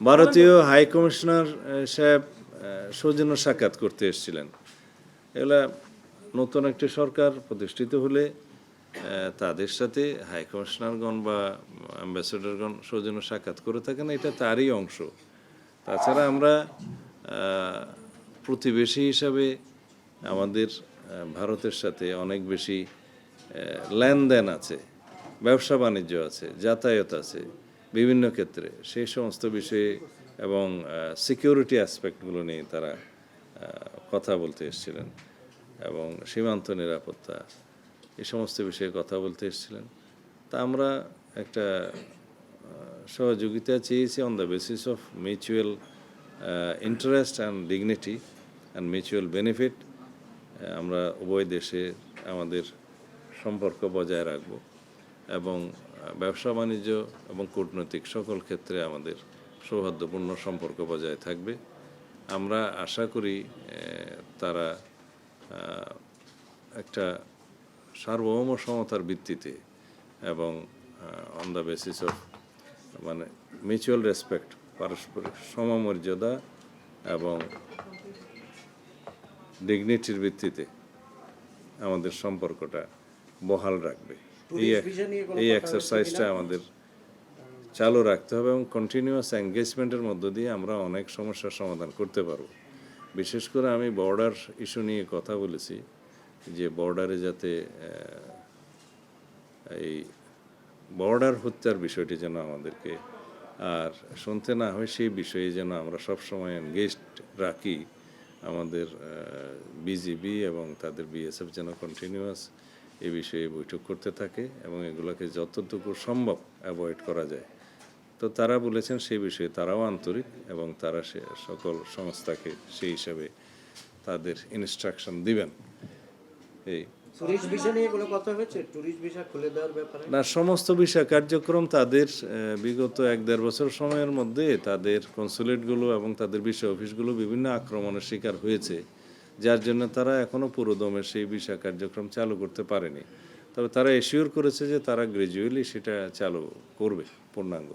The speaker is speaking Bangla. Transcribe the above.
ভারতীয় হাই কমিশনার সাহেব সৌজন্য সাক্ষাৎ করতে এসেছিলেন। এগুলা নতুন একটি সরকার প্রতিষ্ঠিত হলে তাদের সাথে হাই কমিশনারগণ বা অ্যাম্বাসেডরগণ সৌজন্য সাক্ষাৎ করে থাকেন, এটা তারই অংশ। তাছাড়া আমরা প্রতিবেশী হিসাবে আমাদের ভারতের সাথে অনেক বেশি লেনদেন আছে, ব্যবসা বাণিজ্য আছে, যাতায়াত আছে বিভিন্ন ক্ষেত্রে। সেই সমস্ত বিষয়ে এবং সিকিউরিটি অ্যাসপেক্টগুলো নিয়ে তারা কথা বলতে এসেছিলেন এবং সীমান্ত নিরাপত্তা এই সমস্ত বিষয়ে কথা বলতে এসেছিলেন। তা আমরা একটা সহযোগিতা চেয়েছি on the basis of mutual interest and dignity and mutual benefit. আমরা উভয় দেশে আমাদের সম্পর্ক বজায় রাখব এবং ব্যবসা বাণিজ্য এবং কূটনৈতিক সকল ক্ষেত্রে আমাদের সৌহার্দ্যপূর্ণ সম্পর্ক বজায় থাকবে। আমরা আশা করি তারা একটা সার্বভৌম সমতার ভিত্তিতে এবং অন দ্য বেসিস অফ মানে মিউচুয়াল রেসপেক্ট, পারস্পরিক সমমর্যাদা এবং ডিগনিটির ভিত্তিতে আমাদের সম্পর্কটা বহাল রাখবে। এই এক্সারসাইজটা আমাদের চালু রাখতে হবে এবং কন্টিনিউয়াস এঙ্গেজমেন্টের মধ্য দিয়ে আমরা অনেক সমস্যার সমাধান করতে পারব। বিশেষ করে আমি বর্ডার ইস্যু নিয়ে কথা বলেছি, যে বর্ডারে যাতে এই বর্ডার হত্যার বিষয়টি যেন আমাদেরকে আর শুনতে না হয়, সেই বিষয়ে যেন আমরা সবসময় এনগেজড রাখি। আমাদের বিজিবি এবং তাদের বিএসএফ যেন কন্টিনিউয়াস এ বিষয়ে বৈঠক করতে থাকে এবং এগুলোকে যতটুকু সম্ভব অ্যাভয়েড করা যায়। তো তারা বলেছেন সেই বিষয়ে তারাও আন্তরিক এবং তারা সে সকল সংস্থাকে সেই হিসাবে তাদের ইনস্ট্রাকশন দিবেন। এই না, সমস্ত ভিসা কার্যক্রম তাদের বিগত 1-1.5 বছর সময়ের মধ্যে তাদের কনসুলেটগুলো এবং তাদের ভিসা অফিসগুলো বিভিন্ন আক্রমণের শিকার হয়েছে, যার জন্য তারা এখনও পুরোদমে সেই ভিসা কার্যক্রম চালু করতে পারেনি। তবে তারা এশিওর করেছে যে তারা গ্র্যাজুয়ালি সেটা চালু করবে পূর্ণাঙ্গ।